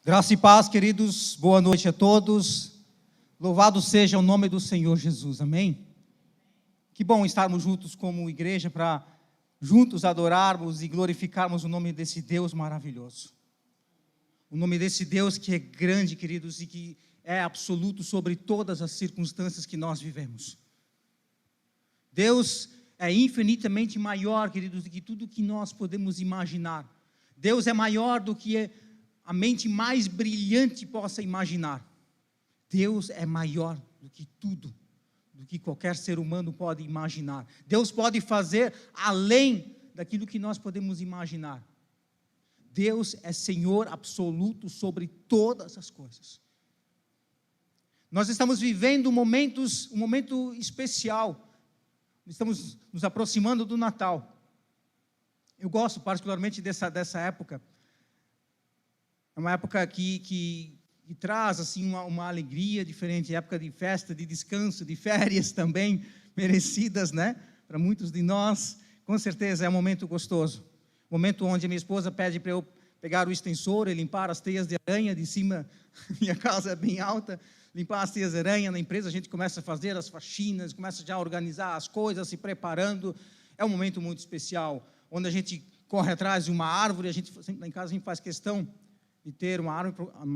Graça e paz, queridos, boa noite a todos, louvado seja o nome do Senhor Jesus, amém? Que bom estarmos juntos como igreja para juntos adorarmos e glorificarmos o nome desse Deus maravilhoso. O nome desse Deus que é grande, queridos, e que é absoluto sobre todas as circunstâncias que nós vivemos. Deus é infinitamente maior, queridos, do que tudo que nós podemos imaginar. Deus é maior do que a mente mais brilhante possa imaginar. Deus é maior do que tudo, do que qualquer ser humano pode imaginar. Deus pode fazer além daquilo que nós podemos imaginar. Deus é Senhor absoluto sobre todas as coisas. Nós estamos vivendo um momento especial. Estamos nos aproximando do Natal. Eu gosto particularmente dessa época. É uma época que traz assim, uma alegria diferente, época de festa, de descanso, de férias também, merecidas, né? Para muitos de nós, com certeza é um momento gostoso. Momento onde a minha esposa pede para eu pegar o extensor e limpar as teias de aranha de cima, minha casa é bem alta, limpar as teias de aranha na empresa, a gente começa a fazer as faxinas, começa já a organizar as coisas, se preparando. É um momento muito especial, onde a gente corre atrás de uma árvore, sempre lá em casa a gente faz questão de ter uma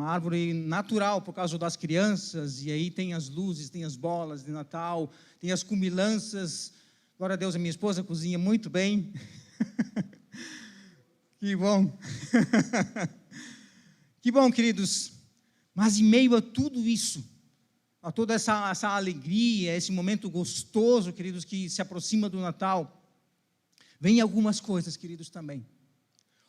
árvore natural por causa das crianças, e aí tem as luzes, tem as bolas de Natal, tem as cumilanças. Glória a Deus, a minha esposa cozinha muito bem. Que bom. Que bom, queridos. Mas em meio a tudo isso, a toda essa alegria, esse momento gostoso, queridos, que se aproxima do Natal, vem algumas coisas, queridos, também.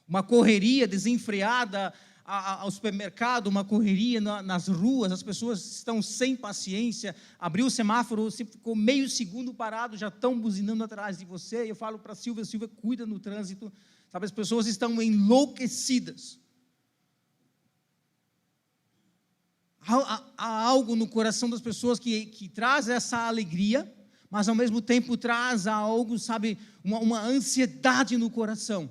Uma correria desenfreada ao supermercado, uma correria nas ruas, as pessoas estão sem paciência, abriu o semáforo, você ficou meio segundo parado, já estão buzinando atrás de você. Eu falo para a Silvia, cuida no trânsito, sabe, as pessoas estão enlouquecidas. Há algo no coração das pessoas que traz essa alegria, mas ao mesmo tempo traz algo, sabe, uma ansiedade no coração.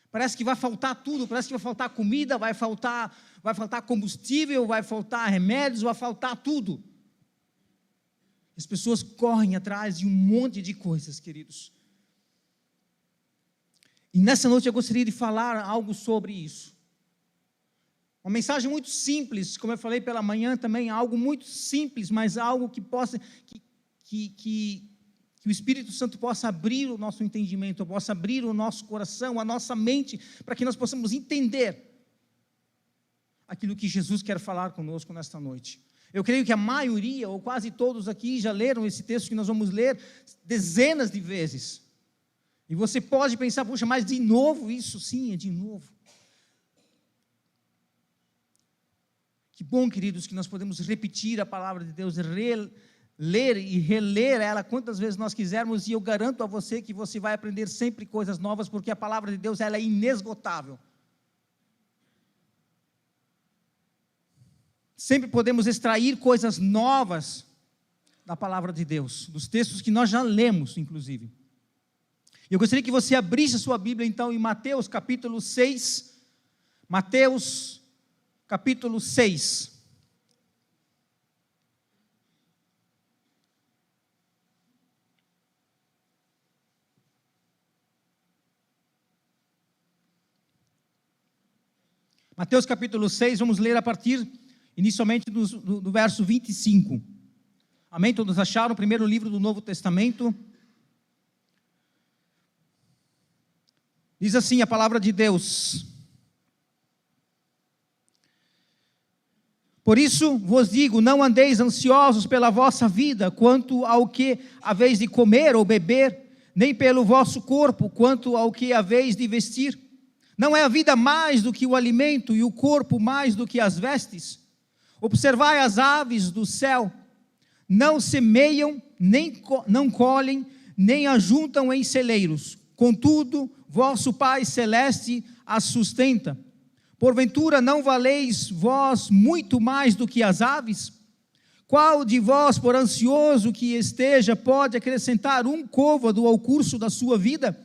Parece que vai faltar tudo, parece que vai faltar comida, vai faltar combustível, vai faltar remédios, vai faltar tudo. As pessoas correm atrás de um monte de coisas, queridos. E nessa noite eu gostaria de falar algo sobre isso. Uma mensagem muito simples, como eu falei pela manhã também, algo muito simples, mas algo que possa, que o Espírito Santo possa abrir o nosso entendimento, possa abrir o nosso coração, a nossa mente, para que nós possamos entender aquilo que Jesus quer falar conosco nesta noite. Eu creio que a maioria, ou quase todos aqui, já leram esse texto que nós vamos ler dezenas de vezes. E você pode pensar, puxa, mas de novo isso? Sim, é de novo. Que bom, queridos, que nós podemos repetir a palavra de Deus, ler e reler ela quantas vezes nós quisermos, e eu garanto a você que você vai aprender sempre coisas novas, porque a palavra de Deus ela é inesgotável. Sempre podemos extrair coisas novas da palavra de Deus, dos textos que nós já lemos, inclusive. Eu gostaria que você abrisse a sua Bíblia, então, em Mateus capítulo 6, Mateus capítulo 6. Mateus capítulo 6, vamos ler a partir, inicialmente, do verso 25. Amém? Todos acharam o primeiro livro do Novo Testamento? Diz assim a palavra de Deus: Por isso vos digo, não andeis ansiosos pela vossa vida, quanto ao que haveis de comer ou beber, nem pelo vosso corpo, quanto ao que haveis de vestir. Não é a vida mais do que o alimento, e o corpo mais do que as vestes? Observai as aves do céu, não semeiam, não colhem, nem ajuntam em celeiros, contudo, vosso Pai Celeste as sustenta. Porventura não valeis vós muito mais do que as aves? Qual de vós, por ansioso que esteja, pode acrescentar um côvado ao curso da sua vida?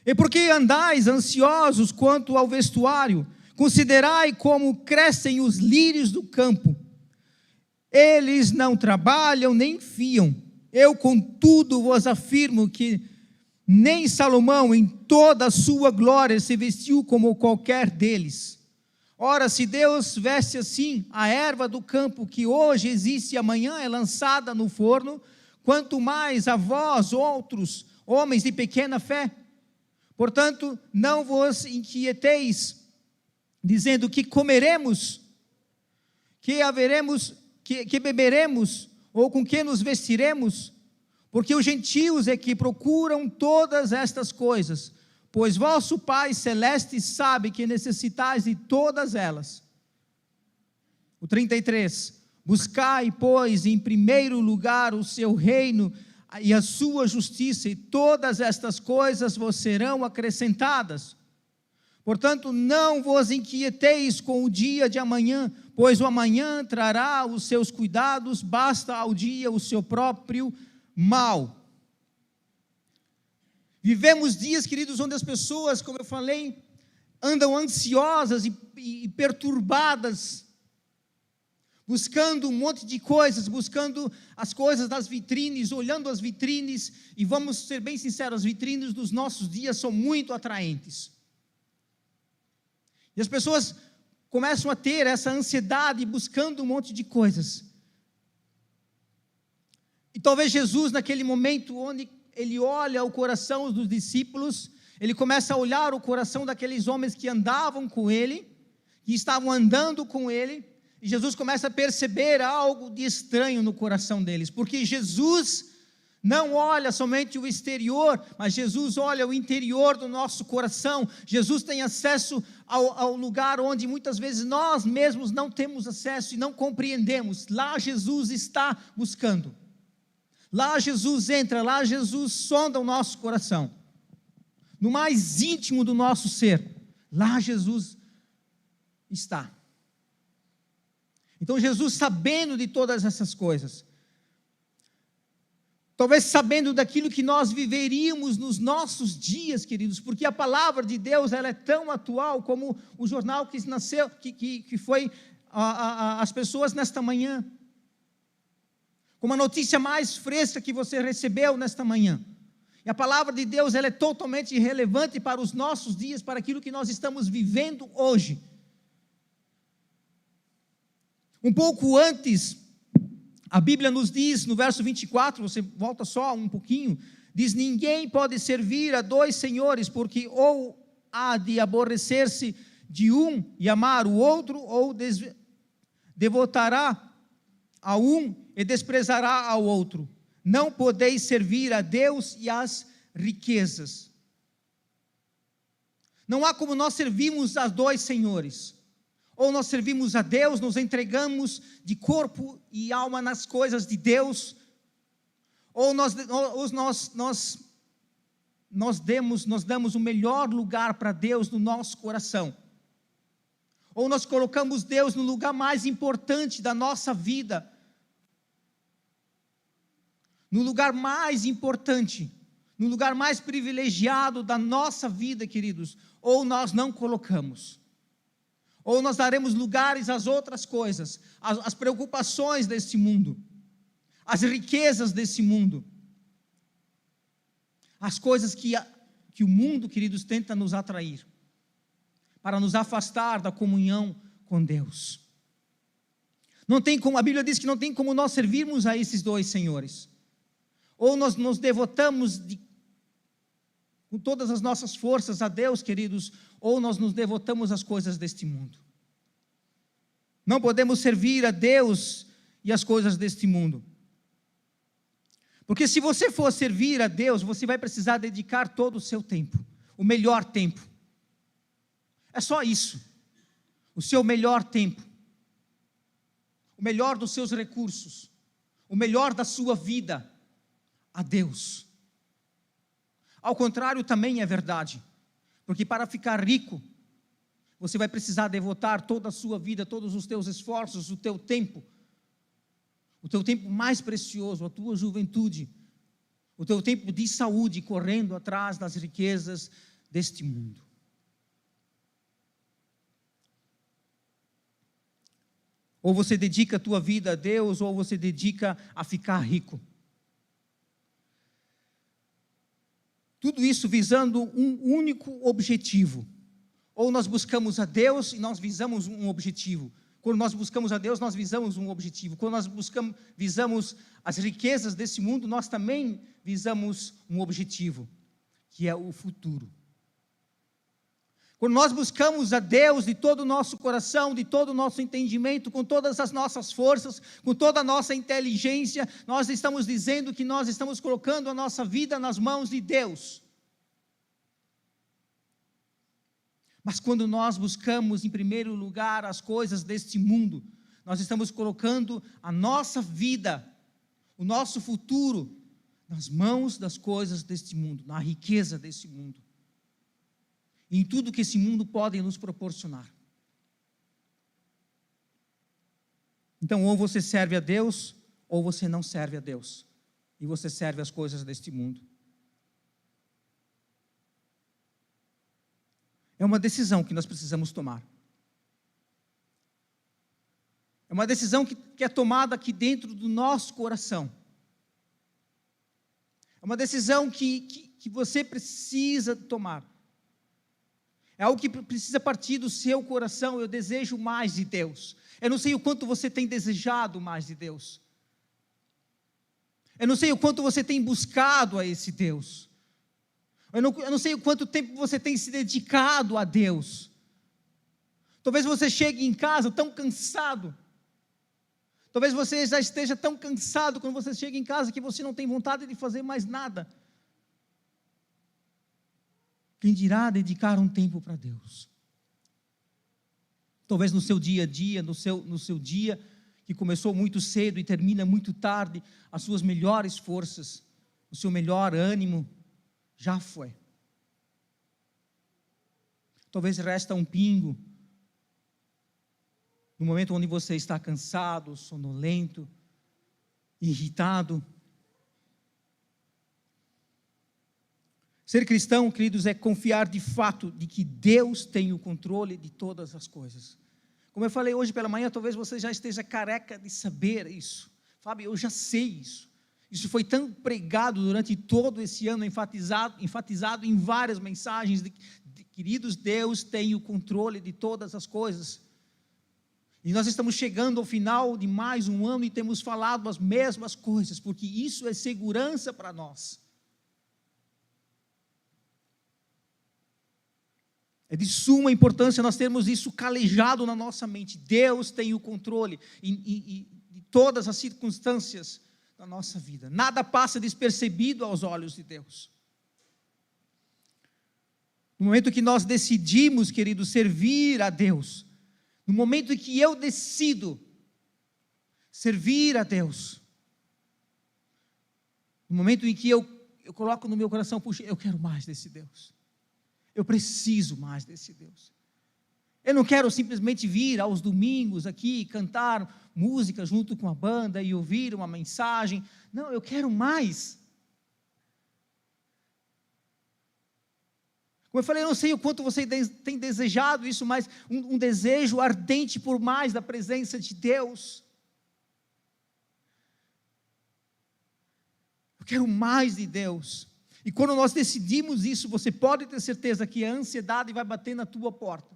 E por que andais ansiosos quanto ao vestuário? Considerai como crescem os lírios do campo. Eles não trabalham nem fiam. Eu, contudo, vos afirmo que nem Salomão, em toda a sua glória, se vestiu como qualquer deles. Ora, se Deus veste assim a erva do campo, que hoje existe e amanhã é lançada no forno, quanto mais a vós, outros homens de pequena fé. Portanto, não vos inquieteis, dizendo que comeremos, que haveremos, que beberemos, ou com que nos vestiremos, porque os gentios é que procuram todas estas coisas, pois vosso Pai Celeste sabe que necessitais de todas elas. O 33, buscai, pois, em primeiro lugar o seu reino e a sua justiça, e todas estas coisas vos serão acrescentadas. Portanto, não vos inquieteis com o dia de amanhã, pois o amanhã trará os seus cuidados, basta ao dia o seu próprio mal. Vivemos dias, queridos, onde as pessoas, como eu falei, andam ansiosas e perturbadas, buscando um monte de coisas, buscando as coisas das vitrines, olhando as vitrines, e vamos ser bem sinceros, as vitrines dos nossos dias são muito atraentes. E as pessoas começam a ter essa ansiedade, buscando um monte de coisas. E talvez Jesus, naquele momento onde ele olha o coração dos discípulos, ele começa a olhar o coração daqueles homens que andavam com ele, que estavam andando com ele, e Jesus começa a perceber algo de estranho no coração deles, porque Jesus não olha somente o exterior, mas Jesus olha o interior do nosso coração. Jesus tem acesso ao lugar onde muitas vezes nós mesmos não temos acesso e não compreendemos. Lá Jesus está buscando. Lá Jesus entra, lá Jesus sonda o nosso coração. No mais íntimo do nosso ser, lá Jesus está. Então Jesus, sabendo de todas essas coisas, talvez sabendo daquilo que nós viveríamos nos nossos dias, queridos, porque a palavra de Deus, ela é tão atual como o jornal que nasceu, que foi as pessoas nesta manhã, como a notícia mais fresca que você recebeu nesta manhã. E a palavra de Deus, ela é totalmente relevante para os nossos dias, para aquilo que nós estamos vivendo hoje. Um pouco antes, a Bíblia nos diz, no verso 24, você volta só um pouquinho, diz: ninguém pode servir a dois senhores, porque ou há de aborrecer-se de um e amar o outro, ou devotará a um e desprezará ao outro. Não podeis servir a Deus e às riquezas. Não há como nós servirmos a dois senhores. Ou nós servimos a Deus, nos entregamos de corpo e alma nas coisas de Deus, ou nós damos o melhor lugar para Deus no nosso coração, ou nós colocamos Deus no lugar mais importante da nossa vida, no lugar mais importante, no lugar mais privilegiado da nossa vida, queridos, ou nós não colocamos. Ou nós daremos lugares às outras coisas, às preocupações desse mundo, às riquezas desse mundo, às coisas que o mundo, queridos, tenta nos atrair, para nos afastar da comunhão com Deus. Não tem como, a Bíblia diz que não tem como nós servirmos a esses dois senhores. Ou nós nos devotamos com todas as nossas forças a Deus, queridos, ou nós nos devotamos às coisas deste mundo. Não podemos servir a Deus e as coisas deste mundo. Porque se você for servir a Deus, você vai precisar dedicar todo o seu tempo, o melhor tempo. É só isso. O seu melhor tempo. O melhor dos seus recursos. O melhor da sua vida a Deus. Ao contrário, também é verdade, porque para ficar rico, você vai precisar devotar toda a sua vida, todos os teus esforços, o teu tempo mais precioso, a tua juventude, o teu tempo de saúde, correndo atrás das riquezas deste mundo. Ou você dedica a tua vida a Deus, ou você dedica a ficar rico. Tudo isso visando um único objetivo. Ou nós buscamos a Deus e nós visamos um objetivo. Quando nós buscamos a Deus, nós visamos um objetivo. Quando nós visamos as riquezas desse mundo, nós também visamos um objetivo, que é o futuro. Quando nós buscamos a Deus de todo o nosso coração, de todo o nosso entendimento, com todas as nossas forças, com toda a nossa inteligência, nós estamos dizendo que nós estamos colocando a nossa vida nas mãos de Deus. Mas quando nós buscamos em primeiro lugar as coisas deste mundo, nós estamos colocando a nossa vida, o nosso futuro, nas mãos das coisas deste mundo, na riqueza deste mundo, em tudo que esse mundo pode nos proporcionar. Então, ou você serve a Deus, ou você não serve a Deus, e você serve as coisas deste mundo. É uma decisão que nós precisamos tomar. É uma decisão que é tomada aqui dentro do nosso coração. É uma decisão que você precisa tomar. É algo que precisa partir do seu coração. Eu desejo mais de Deus. Eu não sei o quanto você tem desejado mais de Deus. Eu não sei o quanto você tem buscado a esse Deus. Eu não sei o quanto tempo você tem se dedicado a Deus. Talvez você chegue em casa tão cansado. Talvez você já esteja tão cansado quando você chega em casa que você não tem vontade de fazer mais nada. Quem dirá dedicar um tempo para Deus? Talvez no seu dia a dia, no seu dia que começou muito cedo e termina muito tarde, as suas melhores forças, o seu melhor ânimo, já foi. Talvez resta um pingo, no momento onde você está cansado, sonolento, irritado. Ser cristão, queridos, é confiar de fato de que Deus tem o controle de todas as coisas. Como eu falei hoje pela manhã, talvez você já esteja careca de saber isso. Fábio, eu já sei isso. Isso foi tão pregado durante todo esse ano, enfatizado em várias mensagens, queridos, Deus tem o controle de todas as coisas. E nós estamos chegando ao final de mais um ano e temos falado as mesmas coisas, porque isso é segurança para nós. É de suma importância nós termos isso calejado na nossa mente. Deus tem o controle de todas as circunstâncias da nossa vida. Nada passa despercebido aos olhos de Deus. No momento que nós decidimos, queridos, servir a Deus, no momento em que eu decido servir a Deus, no momento em que eu coloco no meu coração, puxa, eu quero mais desse Deus. Eu preciso mais desse Deus. Eu não quero simplesmente vir aos domingos aqui, cantar música junto com a banda e ouvir uma mensagem. Não, eu quero mais. Como eu falei, eu não sei o quanto você tem desejado isso, mas um desejo ardente por mais da presença de Deus. Eu quero mais de Deus. E quando nós decidimos isso, você pode ter certeza que a ansiedade vai bater na tua porta.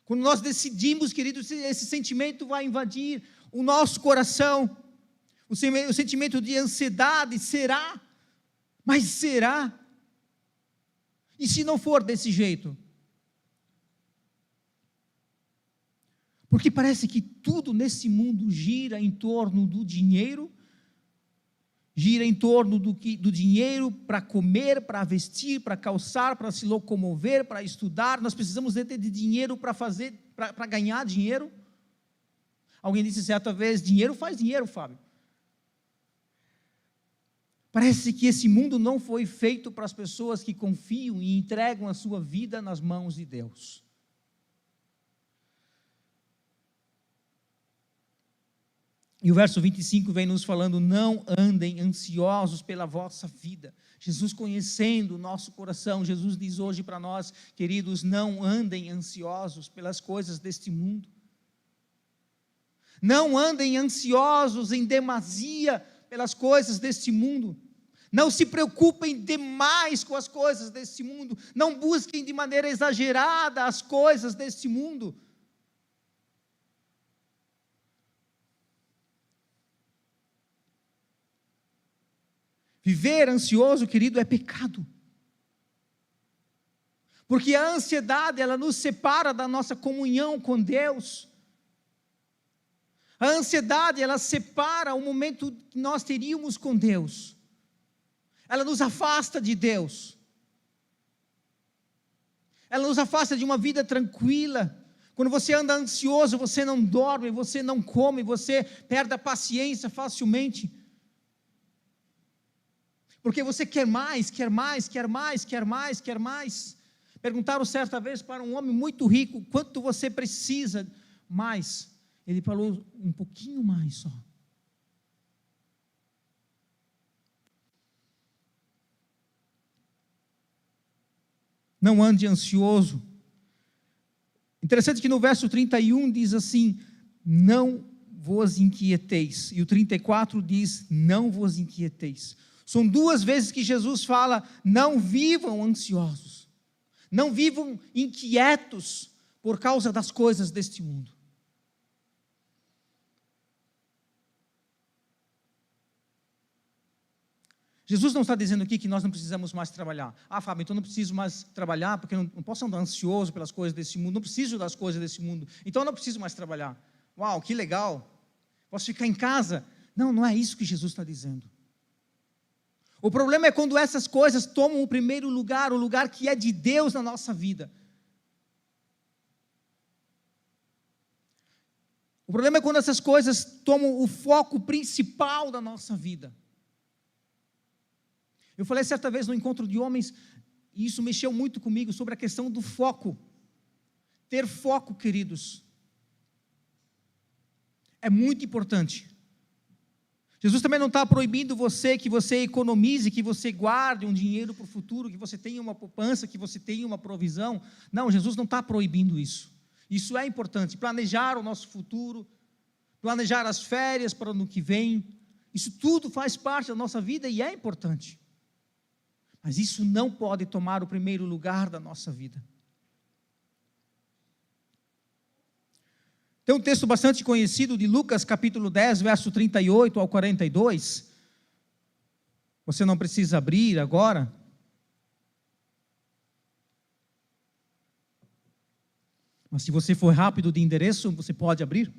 Quando nós decidimos, queridos, esse sentimento vai invadir o nosso coração. O sentimento de ansiedade será, mas será. E se não for desse jeito? Porque parece que tudo nesse mundo gira em torno do dinheiro, gira em torno do dinheiro para comer, para vestir, para calçar, para se locomover, para estudar. Nós precisamos de dinheiro para ganhar dinheiro. Alguém disse certa vez, dinheiro faz dinheiro, Fábio. Parece que esse mundo não foi feito para as pessoas que confiam e entregam a sua vida nas mãos de Deus. E o verso 25 vem nos falando: não andem ansiosos pela vossa vida. Jesus conhecendo o nosso coração, Jesus diz hoje para nós, queridos, não andem ansiosos pelas coisas deste mundo. Não andem ansiosos em demasia pelas coisas deste mundo. Não se preocupem demais com as coisas deste mundo. Não busquem de maneira exagerada as coisas deste mundo. Viver ansioso, querido, é pecado. Porque a ansiedade, ela nos separa da nossa comunhão com Deus. A ansiedade, ela separa o momento que nós teríamos com Deus. Ela nos afasta de Deus. Ela nos afasta de uma vida tranquila. Quando você anda ansioso, você não dorme, você não come, você perde a paciência facilmente. Porque você quer mais, quer mais, quer mais, quer mais, quer mais. Perguntaram certa vez para um homem muito rico, quanto você precisa mais? Ele falou, um pouquinho mais só. Não ande ansioso. Interessante que no verso 31 diz assim, não vos inquieteis. E o 34 diz, não vos inquieteis. São duas vezes que Jesus fala, não vivam ansiosos, não vivam inquietos por causa das coisas deste mundo. Jesus não está dizendo aqui que nós não precisamos mais trabalhar. Ah, Fábio, então não preciso mais trabalhar, porque não posso andar ansioso pelas coisas desse mundo, não preciso das coisas desse mundo, então eu não preciso mais trabalhar. Uau, que legal, posso ficar em casa. Não, não é isso que Jesus está dizendo. O problema é quando essas coisas tomam o primeiro lugar, o lugar que é de Deus na nossa vida. O problema é quando essas coisas tomam o foco principal da nossa vida. Eu falei certa vez no encontro de homens, e isso mexeu muito comigo, sobre a questão do foco. Ter foco, queridos, é muito importante. Jesus também não está proibindo que você economize, que você guarde um dinheiro para o futuro, que você tenha uma poupança, que você tenha uma provisão. Não, Jesus não está proibindo isso. Isso é importante, planejar o nosso futuro, planejar as férias para o ano que vem. Isso tudo faz parte da nossa vida e é importante. Mas isso não pode tomar o primeiro lugar da nossa vida. Tem um texto bastante conhecido de Lucas capítulo 10, verso 38 ao 42. Você não precisa abrir agora. Mas se você for rápido de endereço, você pode abrir.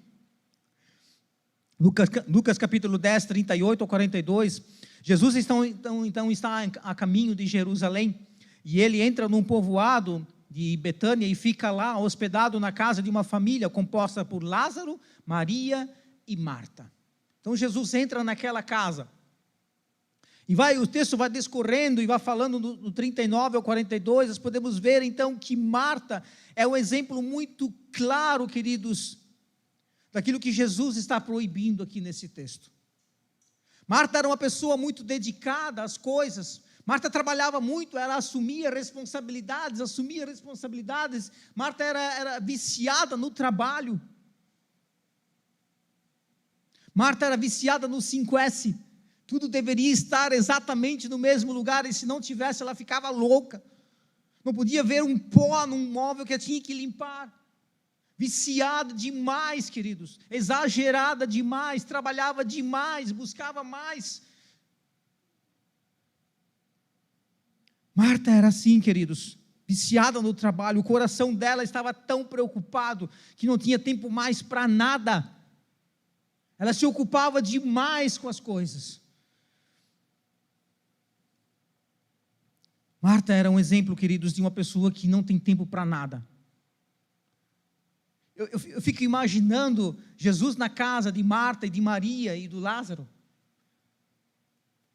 Lucas capítulo 10, 38 ao 42. Jesus então está a caminho de Jerusalém. E ele entra num povoado de Betânia e fica lá hospedado na casa de uma família composta por Lázaro, Maria e Marta. Então Jesus entra naquela casa. E o texto vai discorrendo e vai falando do 39 ao 42, nós podemos ver então que Marta é um exemplo muito claro, queridos, daquilo que Jesus está proibindo aqui nesse texto. Marta era uma pessoa muito dedicada às coisas. Marta trabalhava muito, ela assumia responsabilidades. Marta era viciada no trabalho. Marta era viciada no 5S. Tudo deveria estar exatamente no mesmo lugar, e se não tivesse, ela ficava louca. Não podia ver um pó num móvel que ela tinha que limpar. Viciada demais, queridos. Exagerada demais, trabalhava demais, buscava mais. Marta era assim, queridos, viciada no trabalho. O coração dela estava tão preocupado que não tinha tempo mais para nada. Ela se ocupava demais com as coisas. Marta era um exemplo, queridos, de uma pessoa que não tem tempo para nada. Eu fico imaginando Jesus na casa de Marta e de Maria e do Lázaro.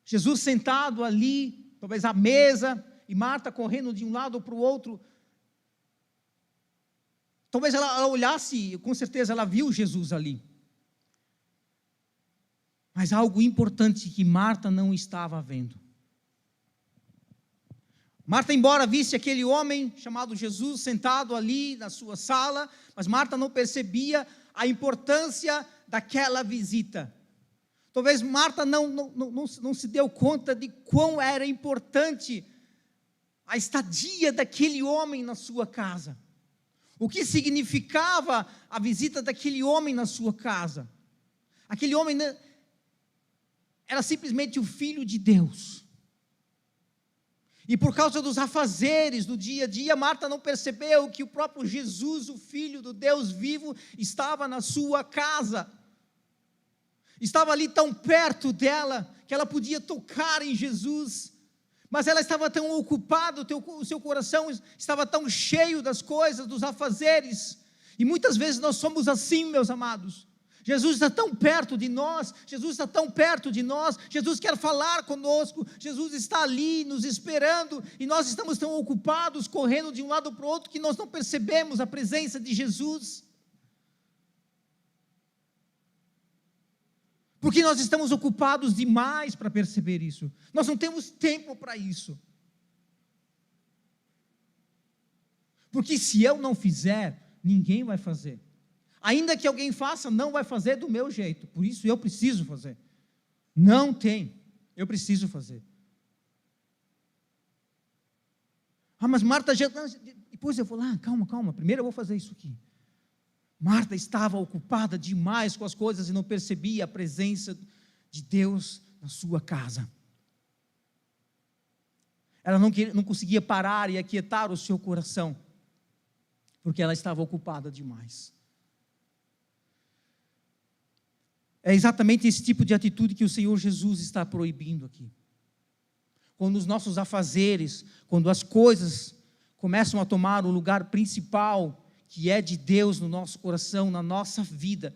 Jesus sentado ali, talvez à mesa, e Marta correndo de um lado para o outro. Talvez ela olhasse, com certeza ela viu Jesus ali. Mas algo importante que Marta não estava vendo. Marta, embora visse aquele homem chamado Jesus sentado ali na sua sala, mas Marta não percebia a importância daquela visita. Talvez Marta não se deu conta de quão era importante a estadia daquele homem na sua casa. O que significava a visita daquele homem na sua casa? Aquele homem era simplesmente o Filho de Deus. E por causa dos afazeres do dia a dia, Marta não percebeu que o próprio Jesus, o Filho do Deus vivo, estava na sua casa. Estava ali tão perto dela, que ela podia tocar em Jesus. Mas ela estava tão ocupada, o seu coração estava tão cheio das coisas, dos afazeres. E muitas vezes nós somos assim, meus amados. Jesus está tão perto de nós, Jesus está tão perto de nós, Jesus quer falar conosco, Jesus está ali nos esperando, e nós estamos tão ocupados, correndo de um lado para o outro, que nós não percebemos a presença de Jesus. Porque nós estamos ocupados demais para perceber isso, nós não temos tempo para isso. Porque se eu não fizer, ninguém vai fazer. Ainda que alguém faça, não vai fazer do meu jeito. Por isso eu preciso fazer. Não tem. Eu preciso fazer. Mas Marta já... Depois eu vou lá, calma. Primeiro eu vou fazer isso aqui. Marta estava ocupada demais com as coisas e não percebia a presença de Deus na sua casa. Ela não conseguia parar e aquietar o seu coração, porque ela estava ocupada demais. É exatamente esse tipo de atitude que o Senhor Jesus está proibindo aqui. Quando os nossos afazeres, quando as coisas começam a tomar o lugar principal, que é de Deus no nosso coração, na nossa vida,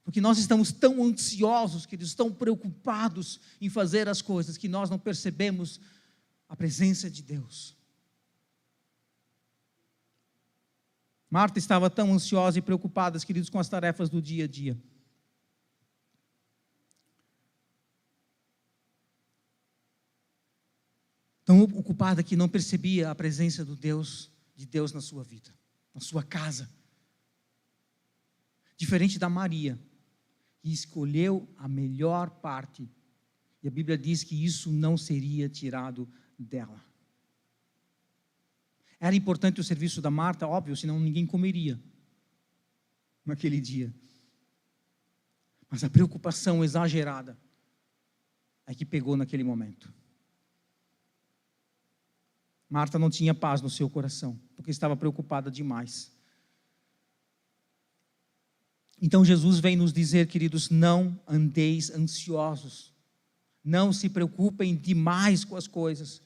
porque nós estamos tão ansiosos, queridos, tão preocupados em fazer as coisas, que nós não percebemos a presença de Deus. Marta estava tão ansiosa e preocupada, queridos, com as tarefas do dia a dia. Tão ocupada que não percebia a presença de Deus na sua vida, na sua casa. Diferente da Maria, que escolheu a melhor parte, e a Bíblia diz que isso não seria tirado dela. Era importante o serviço da Marta, óbvio, senão ninguém comeria naquele dia. Mas a preocupação exagerada é que pegou naquele momento. Marta não tinha paz no seu coração, porque estava preocupada demais. Então Jesus vem nos dizer, queridos, não andeis ansiosos, não se preocupem demais com as coisas.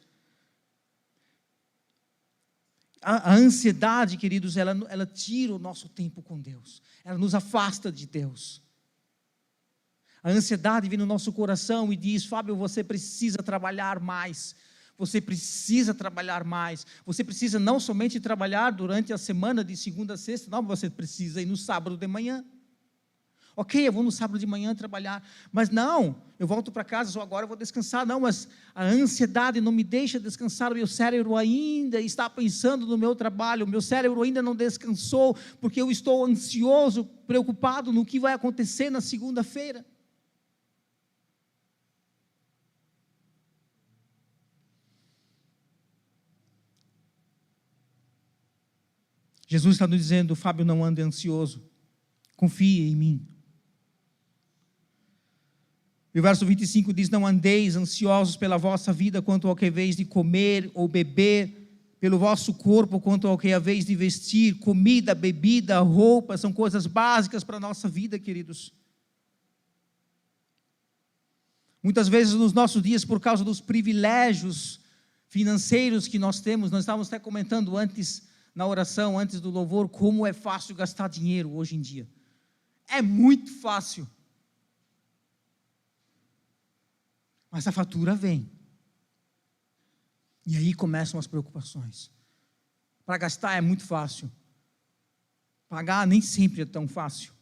A ansiedade, queridos, ela tira o nosso tempo com Deus, ela nos afasta de Deus. A ansiedade vem no nosso coração e diz: Fábio, você precisa trabalhar mais. Você precisa trabalhar mais. Você precisa não somente trabalhar durante a semana de segunda a sexta, não, você precisa ir no sábado de manhã. Ok, eu vou no sábado de manhã trabalhar, mas não, eu volto para casa, só agora eu vou descansar. Não, mas a ansiedade não me deixa descansar, o meu cérebro ainda está pensando no meu trabalho, o meu cérebro ainda não descansou, porque eu estou ansioso, preocupado no que vai acontecer na segunda-feira. Jesus está nos dizendo: Fábio, não ande ansioso, confie em mim. E o verso 25 diz: não andeis ansiosos pela vossa vida, quanto ao que haveis de comer ou beber, pelo vosso corpo, quanto ao que haveis de vestir. Comida, bebida, roupa, são coisas básicas para a nossa vida, queridos. Muitas vezes nos nossos dias, por causa dos privilégios financeiros que nós temos, nós estávamos até comentando antes, na oração, antes do louvor, como é fácil gastar dinheiro hoje em dia. É muito fácil. Mas a fatura vem. E aí começam as preocupações. Para gastar é muito fácil. Pagar nem sempre é tão fácil.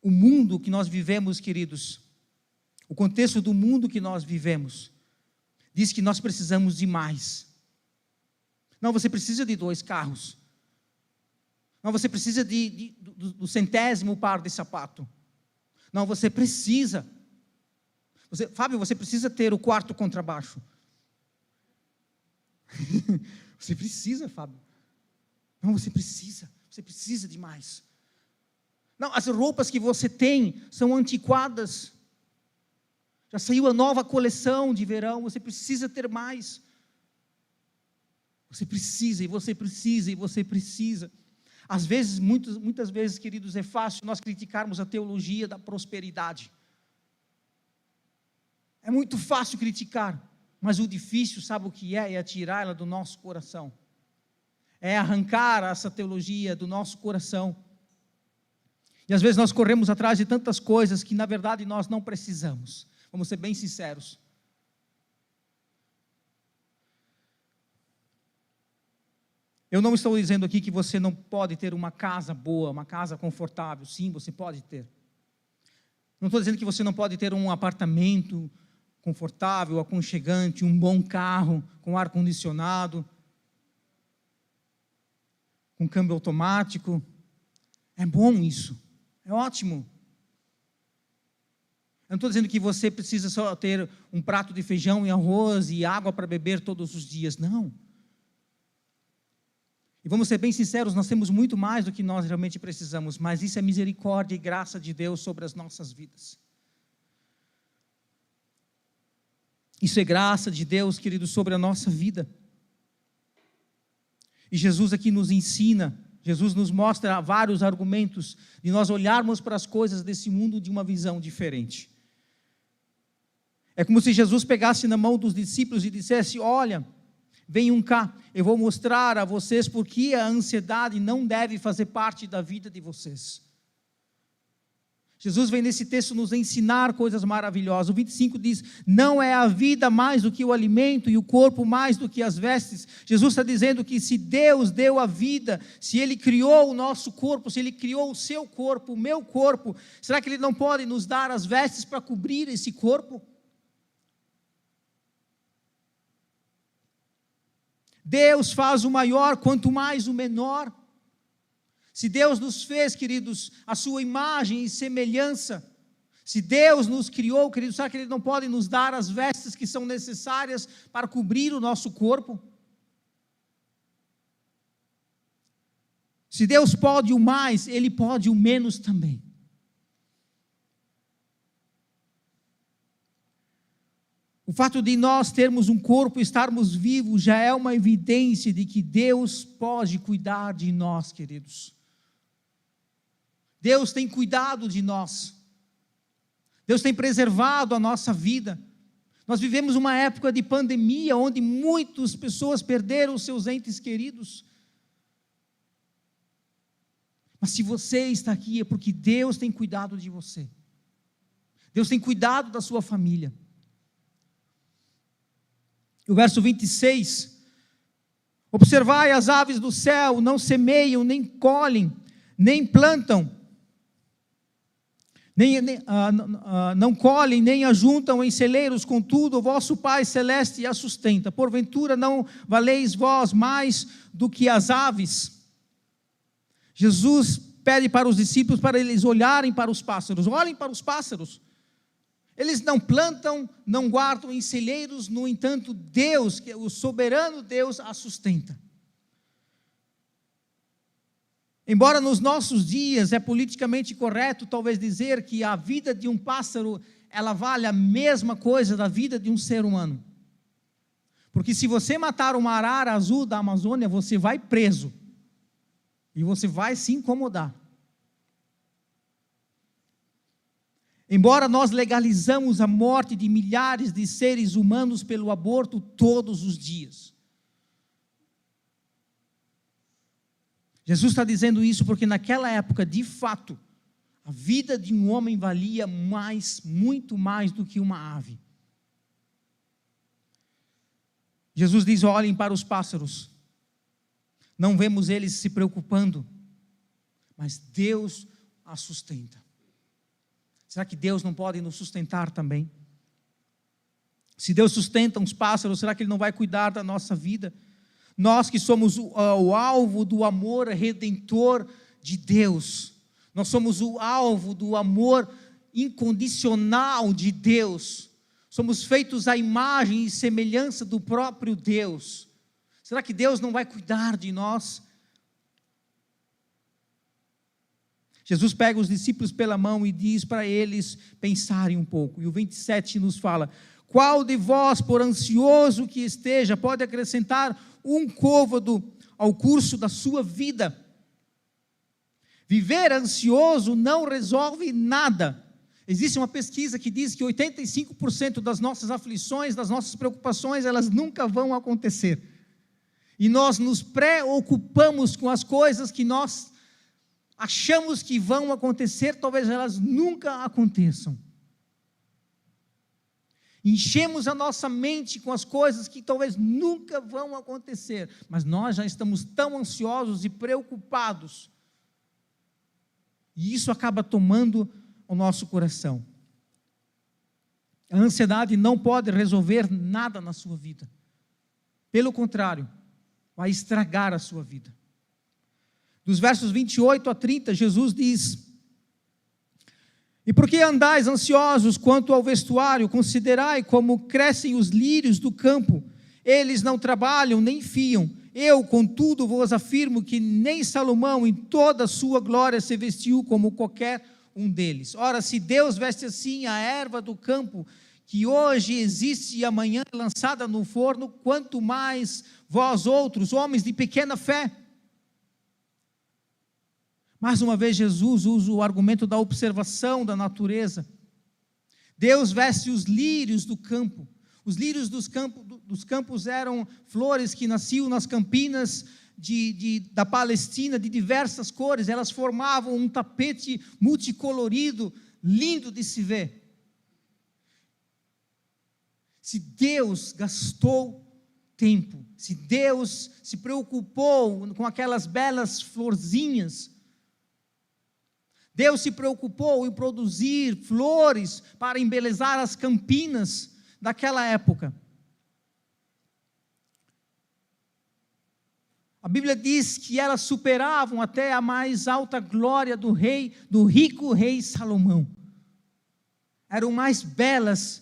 o mundo que nós vivemos, queridos, o contexto do mundo que nós vivemos, diz que nós precisamos de mais. Não, você precisa de 2 carros. Não, você precisa do 100º par de sapato. Não, você precisa. Fábio, você precisa ter o 4º contrabaixo. Você precisa, Fábio. Não, você precisa de mais. Não, as roupas que você tem são antiquadas. Já saiu a nova coleção de verão, você precisa ter mais. Você precisa, e você precisa, e você precisa. Às vezes, muitas vezes, queridos, é fácil nós criticarmos a teologia da prosperidade. É muito fácil criticar, mas o difícil, sabe o que é? É tirá-la do nosso coração. É arrancar essa teologia do nosso coração. E às vezes nós corremos atrás de tantas coisas que na verdade nós não precisamos. Vamos ser bem sinceros. Eu não estou dizendo aqui que você não pode ter uma casa boa, uma casa confortável. Sim, você pode ter. Não estou dizendo que você não pode ter um apartamento confortável, aconchegante, um bom carro, com ar-condicionado, com câmbio automático. É bom isso. É ótimo. Eu não estou dizendo que você precisa só ter um prato de feijão e arroz e água para beber todos os dias. Não. E vamos ser bem sinceros, nós temos muito mais do que nós realmente precisamos, mas isso é misericórdia e graça de Deus sobre as nossas vidas. Isso é graça de Deus, querido, sobre a nossa vida. E Jesus aqui nos ensina, Jesus nos mostra vários argumentos de nós olharmos para as coisas desse mundo de uma visão diferente. É como se Jesus pegasse na mão dos discípulos e dissesse: olha, venham cá, eu vou mostrar a vocês porque a ansiedade não deve fazer parte da vida de vocês. Jesus vem nesse texto nos ensinar coisas maravilhosas. O 25 diz: não é a vida mais do que o alimento e o corpo mais do que as vestes. Jesus está dizendo que se Deus deu a vida, se Ele criou o nosso corpo, se Ele criou o seu corpo, o meu corpo, será que Ele não pode nos dar as vestes para cobrir esse corpo? Deus faz o maior, quanto mais o menor. Se Deus nos fez, queridos, a sua imagem e semelhança, se Deus nos criou, queridos, será que Ele não pode nos dar as vestes que são necessárias para cobrir o nosso corpo? Se Deus pode o mais, Ele pode o menos também. O fato de nós termos um corpo, estarmos vivos, já é uma evidência de que Deus pode cuidar de nós, queridos. Deus tem cuidado de nós. Deus tem preservado a nossa vida. Nós vivemos uma época de pandemia, onde muitas pessoas perderam os seus entes queridos. Mas se você está aqui, é porque Deus tem cuidado de você. Deus tem cuidado da sua família. O verso 26, observai as aves do céu, não semeiam, nem colhem, nem plantam, não colhem, nem ajuntam em celeiros, contudo o vosso Pai Celeste as sustenta. Porventura não valeis vós mais do que as aves? Jesus pede para os discípulos para eles olharem para os pássaros. Olhem para os pássaros. Eles não plantam, não guardam em celeiros, no entanto, Deus, o soberano Deus, a sustenta. Embora nos nossos dias é politicamente correto talvez dizer que a vida de um pássaro, ela vale a mesma coisa da vida de um ser humano. Porque se você matar uma arara azul da Amazônia, você vai preso. E você vai se incomodar. Embora nós legalizamos a morte de milhares de seres humanos pelo aborto todos os dias. Jesus está dizendo isso porque naquela época, de fato, a vida de um homem valia mais, muito mais do que uma ave. Jesus diz: olhem para os pássaros. Não vemos eles se preocupando, mas Deus a sustenta. Será que Deus não pode nos sustentar também? Se Deus sustenta uns pássaros, será que Ele não vai cuidar da nossa vida? Nós que somos o alvo do amor redentor de Deus, nós somos o alvo do amor incondicional de Deus, somos feitos à imagem e semelhança do próprio Deus. Será que Deus não vai cuidar de nós? Jesus pega os discípulos pela mão e diz para eles pensarem um pouco, e o 27 nos fala: qual de vós, por ansioso que esteja, pode acrescentar um côvado ao curso da sua vida? Viver ansioso não resolve nada. Existe uma pesquisa que diz que 85% das nossas aflições, das nossas preocupações, elas nunca vão acontecer. E nós nos preocupamos com as coisas que nós achamos que vão acontecer, talvez elas nunca aconteçam. Enchemos a nossa mente com as coisas que talvez nunca vão acontecer, mas nós já estamos tão ansiosos e preocupados, e isso acaba tomando o nosso coração. A ansiedade não pode resolver nada na sua vida, pelo contrário, vai estragar a sua vida. Dos versos 28 a 30, Jesus diz: e por que andais ansiosos quanto ao vestuário? Considerai como crescem os lírios do campo, eles não trabalham nem fiam. Eu, contudo, vos afirmo que nem Salomão em toda a sua glória se vestiu como qualquer um deles. Ora, se Deus veste assim a erva do campo, que hoje existe e amanhã é lançada no forno, quanto mais vós outros, homens de pequena fé. Mais uma vez Jesus usa o argumento da observação da natureza. Deus veste os lírios do campo. Os lírios dos campos eram flores que nasciam nas campinas da Palestina, de diversas cores. Elas formavam um tapete multicolorido, lindo de se ver. Se Deus gastou tempo, se Deus se preocupou com aquelas belas florzinhas, Deus se preocupou em produzir flores para embelezar as campinas daquela época. A Bíblia diz que elas superavam até a mais alta glória do rico rei Salomão. Eram mais belas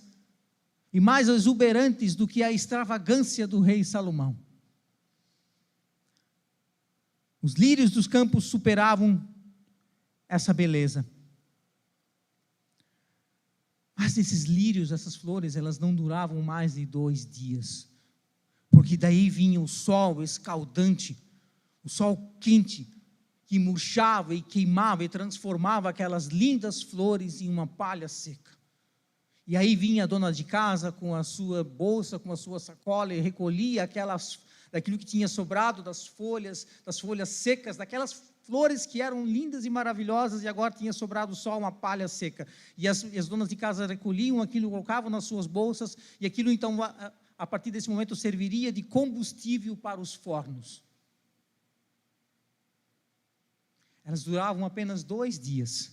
e mais exuberantes do que a extravagância do rei Salomão. Os lírios dos campos superavam essa beleza. Mas esses lírios, essas flores, elas não duravam mais de 2 dias, porque daí vinha o sol escaldante, o sol quente, que murchava e queimava e transformava aquelas lindas flores em uma palha seca. E aí vinha a dona de casa com a sua bolsa, com a sua sacola, e recolhia daquilo que tinha sobrado das folhas secas, daquelas flores que eram lindas e maravilhosas, e agora tinha sobrado só uma palha seca. E as donas de casa recolhiam aquilo, colocavam nas suas bolsas, e aquilo então, a partir desse momento, serviria de combustível para os fornos. Elas duravam apenas 2 dias.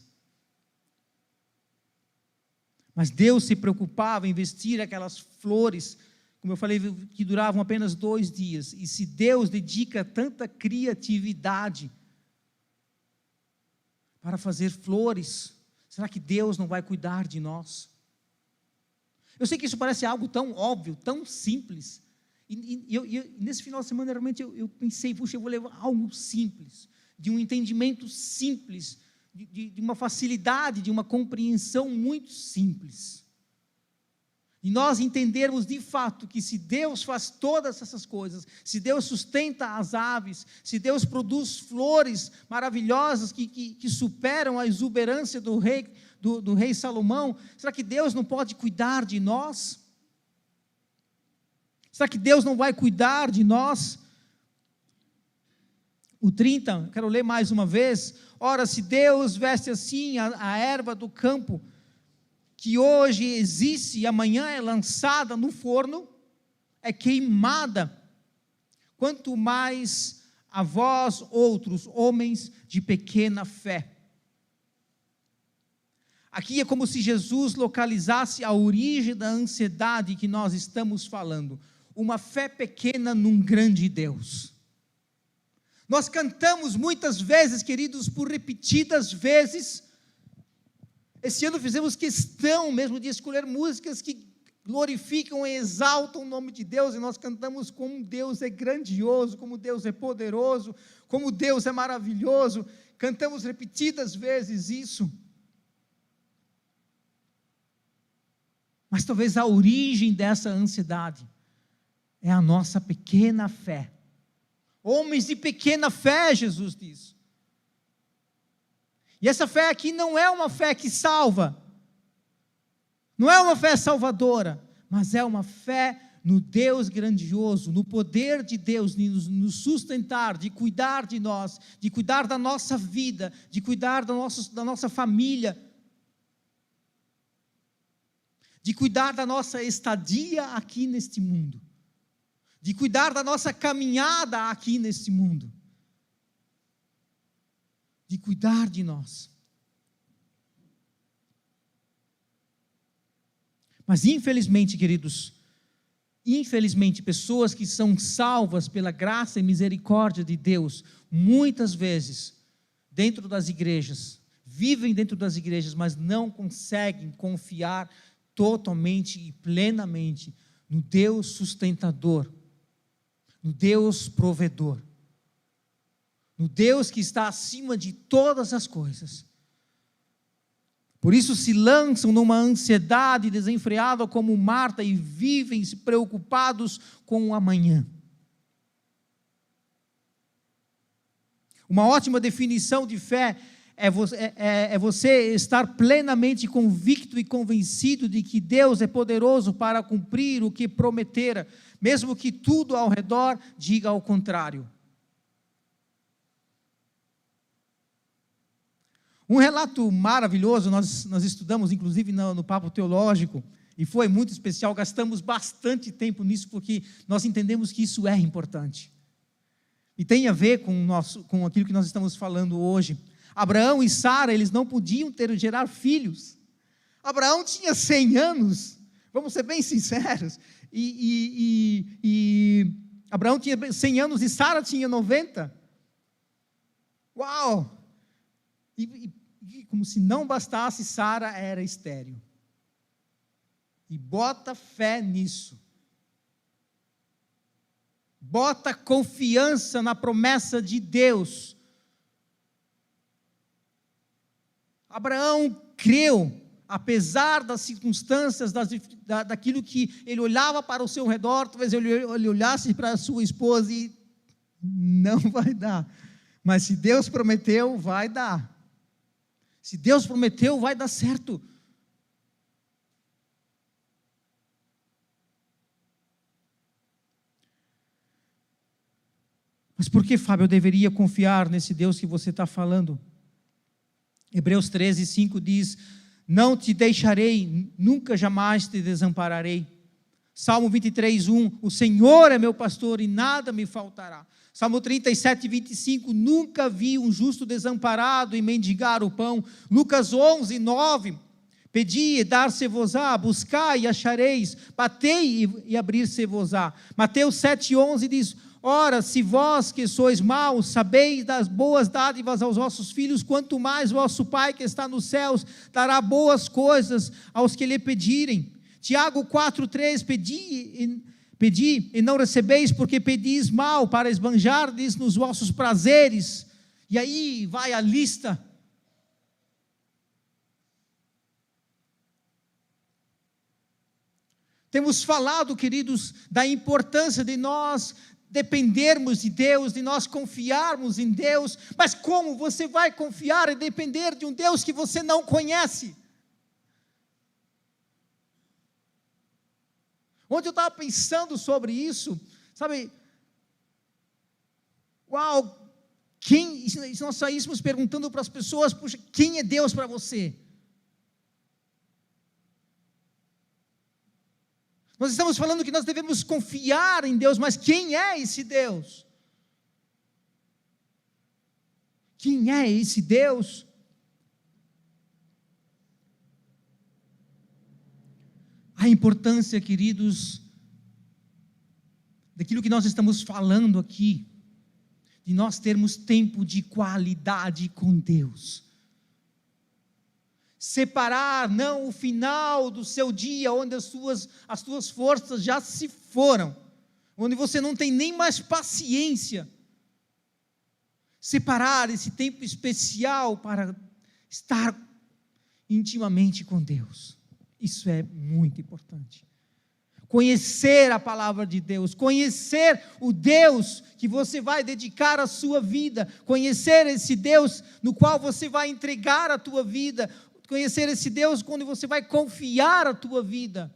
Mas Deus se preocupava em vestir aquelas flores, como eu falei, que duravam apenas 2 dias. E se Deus dedica tanta criatividade para fazer flores, será que Deus não vai cuidar de nós? Eu sei que isso parece algo tão óbvio, tão simples, e nesse final de semana, realmente, eu pensei, puxa, eu vou levar algo simples, de um entendimento simples, de uma facilidade, de uma compreensão muito simples, e nós entendermos de fato que se Deus faz todas essas coisas, se Deus sustenta as aves, se Deus produz flores maravilhosas que superam a exuberância do rei Salomão, será que Deus não pode cuidar de nós? Será que Deus não vai cuidar de nós? O 30, quero ler mais uma vez. Ora, se Deus veste assim a erva do campo, que hoje existe e amanhã é lançada no forno, é queimada, quanto mais a vós outros, homens de pequena fé. Aqui é como se Jesus localizasse a origem da ansiedade que nós estamos falando. Uma fé pequena num grande Deus. Nós cantamos muitas vezes, queridos, por repetidas vezes. Esse ano fizemos questão mesmo de escolher músicas que glorificam e exaltam o nome de Deus, e nós cantamos como Deus é grandioso, como Deus é poderoso, como Deus é maravilhoso. Cantamos repetidas vezes isso. Mas talvez a origem dessa ansiedade é a nossa pequena fé. Homens de pequena fé, Jesus diz. E essa fé aqui não é uma fé que salva, não é uma fé salvadora, mas é uma fé no Deus grandioso, no poder de Deus de nos sustentar, de cuidar de nós, de cuidar da nossa vida, de cuidar da nossa família, de cuidar da nossa estadia aqui neste mundo, de cuidar da nossa caminhada aqui neste mundo, de cuidar de nós. Mas infelizmente, queridos, pessoas que são salvas pela graça e misericórdia de Deus, muitas vezes, dentro das igrejas, vivem dentro das igrejas, mas não conseguem confiar totalmente e plenamente no Deus sustentador, no Deus provedor, no Deus que está acima de todas as coisas. Por isso se lançam numa ansiedade desenfreada como Marta e vivem preocupados com o amanhã. Uma ótima definição de fé é você estar plenamente convicto e convencido de que Deus é poderoso para cumprir o que prometera, mesmo que tudo ao redor diga ao contrário. Um relato maravilhoso, nós estudamos inclusive no Papo Teológico, e foi muito especial, gastamos bastante tempo nisso, porque nós entendemos que isso é importante. E tem a ver com aquilo que nós estamos falando hoje. Abraão e Sara, eles não podiam gerar filhos. Abraão tinha 100 anos, vamos ser bem sinceros, e Abraão tinha 100 anos e Sara tinha 90. Uau! E como se não bastasse, Sara era estéril. E bota fé nisso. Bota confiança na promessa de Deus. Abraão creu, apesar das circunstâncias, daquilo que ele olhava para o seu redor, talvez ele olhasse para a sua esposa e não vai dar. Mas se Deus prometeu, vai dar. Se Deus prometeu, vai dar certo. Mas por que, Fábio, eu deveria confiar nesse Deus que você está falando? Hebreus 13:5 diz: não te deixarei, nunca jamais te desampararei. Salmo 23:1, o Senhor é meu pastor e nada me faltará. Salmo 37:25, nunca vi um justo desamparado e mendigar o pão. Lucas 11:9, pedi e dar-se-vos-á, buscai e achareis, batei e abrir-se-vos-á. Mateus 7:11 diz: ora, se vós que sois maus, sabeis das boas dádivas aos vossos filhos, quanto mais vosso Pai que está nos céus, dará boas coisas aos que lhe pedirem. Tiago 4:3, pedi e não recebeis, porque pedis mal, para esbanjardes nos vossos prazeres. E aí vai a lista. Temos falado, queridos, da importância de nós dependermos de Deus, de nós confiarmos em Deus. Mas como você vai confiar e depender de um Deus que você não conhece? Ontem eu estava pensando sobre isso, sabe? Uau! Se nós saíssemos perguntando para as pessoas, puxa, quem é Deus para você? Nós estamos falando que nós devemos confiar em Deus, mas quem é esse Deus? Quem é esse Deus? a importância, queridos, daquilo que nós estamos falando aqui, de nós termos tempo de qualidade com Deus. Separar não o final do seu dia, onde as suas forças já se foram, onde você não tem nem mais paciência. Separar esse tempo especial para estar intimamente com Deus. Isso é muito importante. Conhecer a palavra de Deus, conhecer o Deus que você vai dedicar a sua vida, conhecer esse Deus no qual você vai entregar a tua vida, conhecer esse Deus quando você vai confiar a tua vida.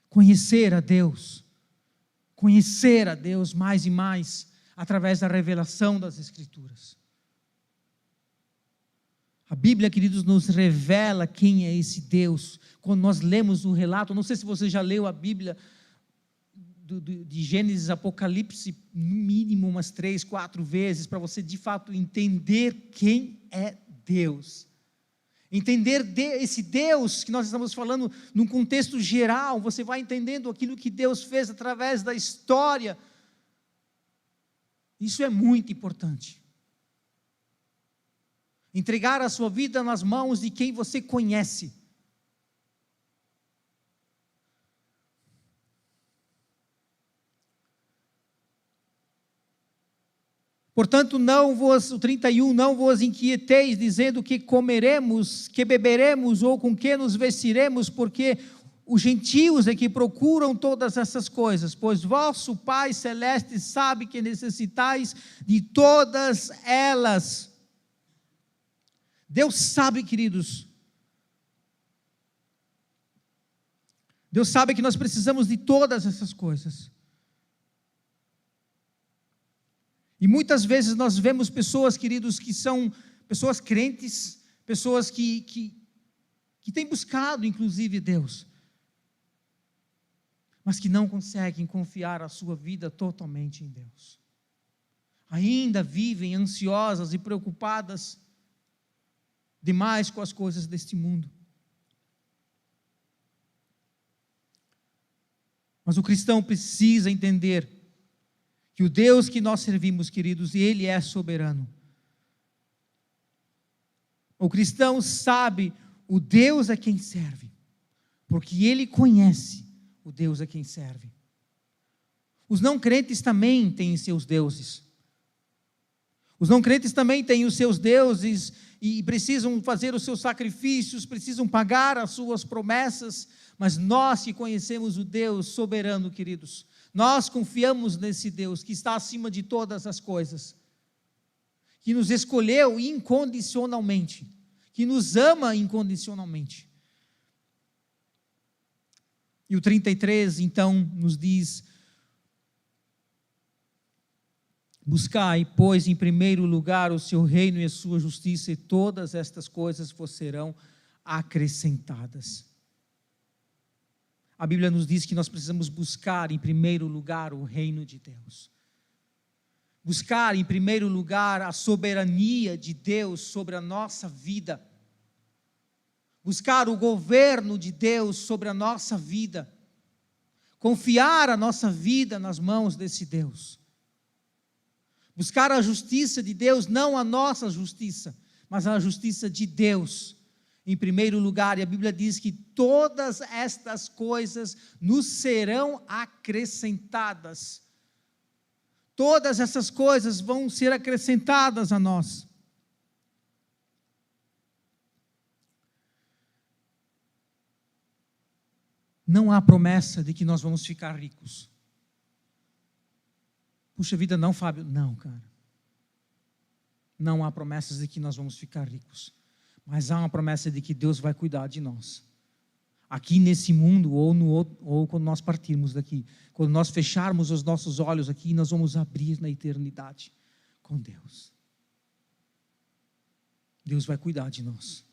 Conhecer a Deus mais e mais, através da revelação das Escrituras. A Bíblia, queridos, nos revela quem é esse Deus. Quando nós lemos o relato, não sei se você já leu a Bíblia, de Gênesis a Apocalipse, no mínimo umas 3, 4 vezes, para você de fato entender quem é Deus. Entender esse Deus que nós estamos falando num contexto geral, você vai entendendo aquilo que Deus fez através da história. Isso é muito importante. Entregar a sua vida nas mãos de quem você conhece. Portanto, o 31, não vos inquieteis, dizendo que comeremos, que beberemos, ou com que nos vestiremos, porque os gentios é que procuram todas essas coisas, pois vosso Pai Celeste sabe que necessitais de todas elas. Deus sabe, queridos, Deus sabe que nós precisamos de todas essas coisas. E muitas vezes nós vemos pessoas, queridos, que são pessoas crentes, pessoas que têm buscado, inclusive, Deus, mas que não conseguem confiar a sua vida totalmente em Deus. Ainda vivem ansiosas e preocupadas demais com as coisas deste mundo. Mas o cristão precisa entender que o Deus que nós servimos, queridos, Ele é soberano. O cristão sabe o Deus a quem serve, porque ele conhece o Deus a quem serve. Os não crentes também têm seus deuses. Os não crentes também têm os seus deuses e precisam fazer os seus sacrifícios, precisam pagar as suas promessas, mas nós que conhecemos o Deus soberano, queridos, nós confiamos nesse Deus que está acima de todas as coisas, que nos escolheu incondicionalmente, que nos ama incondicionalmente. E o 33, então, nos diz: buscai, pois, em primeiro lugar o seu reino e a sua justiça, e todas estas coisas vos serão acrescentadas. A Bíblia nos diz que nós precisamos buscar em primeiro lugar o reino de Deus. Buscar em primeiro lugar a soberania de Deus sobre a nossa vida. Buscar o governo de Deus sobre a nossa vida. Confiar a nossa vida nas mãos desse Deus. Buscar a justiça de Deus, não a nossa justiça, mas a justiça de Deus em primeiro lugar. E a Bíblia diz que todas estas coisas nos serão acrescentadas. Todas essas coisas vão ser acrescentadas a nós. Não há promessa de que nós vamos ficar ricos. Puxa vida, não, Fábio. Não, cara. Não há promessas de que nós vamos ficar ricos. Mas há uma promessa de que Deus vai cuidar de nós. Aqui nesse mundo ou quando nós partirmos daqui. Quando nós fecharmos os nossos olhos aqui, nós vamos abrir na eternidade com Deus. Deus vai cuidar de nós.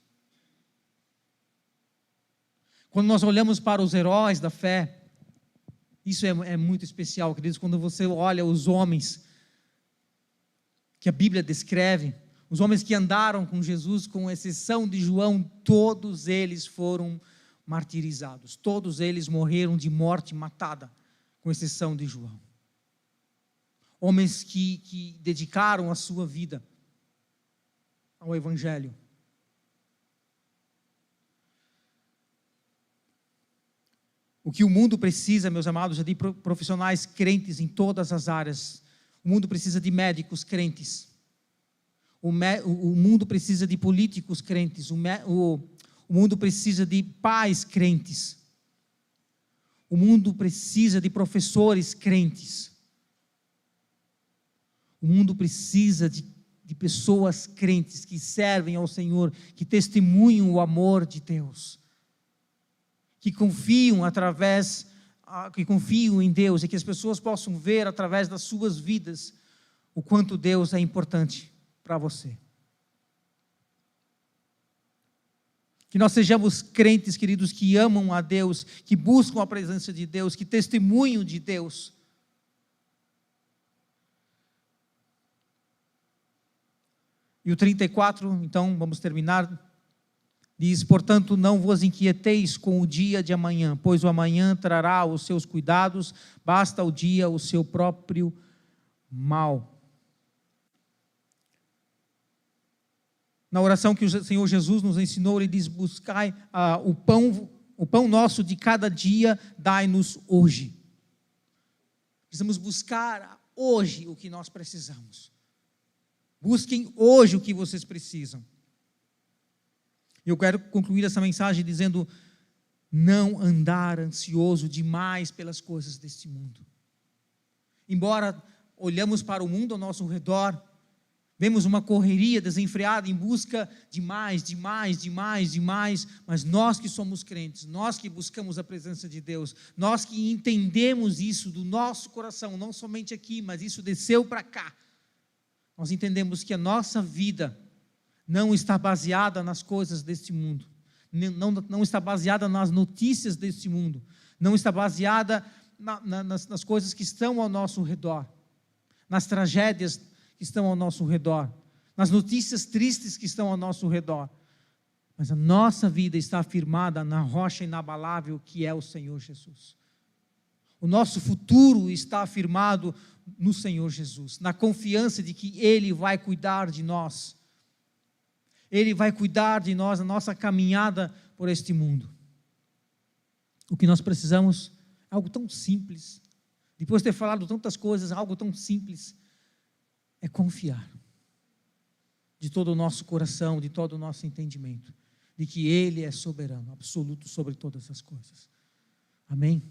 Quando nós olhamos para os heróis da fé, isso é muito especial, queridos, quando você olha os homens que a Bíblia descreve, Os homens que andaram com Jesus, com exceção de João, todos eles foram martirizados. Todos eles morreram de morte matada, com exceção de João. Homens que dedicaram a sua vida ao Evangelho. O que o mundo precisa, meus amados, é de profissionais crentes em todas as áreas. O mundo precisa de médicos crentes. O mundo precisa de políticos crentes. O mundo precisa de pais crentes. O mundo precisa de professores crentes. O mundo precisa de pessoas crentes que servem ao Senhor, que testemunham o amor de Deus, que confiam em Deus, e que as pessoas possam ver através das suas vidas o quanto Deus é importante para você. Que nós sejamos crentes, queridos, que amam a Deus, que buscam a presença de Deus, que testemunham de Deus. E o 34, então, vamos terminar, diz: portanto, não vos inquieteis com o dia de amanhã, pois o amanhã trará os seus cuidados, basta o dia o seu próprio mal. Na oração que o Senhor Jesus nos ensinou, Ele diz: buscai o pão nosso de cada dia, dai-nos hoje. Precisamos buscar hoje o que nós precisamos. Busquem hoje o que vocês precisam. Eu quero concluir essa mensagem dizendo: não andar ansioso demais pelas coisas deste mundo. Embora olhamos para o mundo ao nosso redor, vemos uma correria desenfreada em busca de mais, mas nós que somos crentes, nós que buscamos a presença de Deus, nós que entendemos isso do nosso coração, não somente aqui, mas isso desceu para cá, nós entendemos que a nossa vida não está baseada nas coisas deste mundo, não está baseada nas notícias deste mundo, não está baseada nas coisas que estão ao nosso redor, nas tragédias que estão ao nosso redor, nas notícias tristes que estão ao nosso redor, mas a nossa vida está firmada na rocha inabalável que é o Senhor Jesus. O nosso futuro está afirmado no Senhor Jesus, na confiança de que Ele vai cuidar de nós. Ele vai cuidar de nós na nossa caminhada por este mundo. O que nós precisamos é algo tão simples. Depois de ter falado tantas coisas, algo tão simples, é confiar de todo o nosso coração, de todo o nosso entendimento, de que Ele é soberano, absoluto sobre todas as coisas. Amém?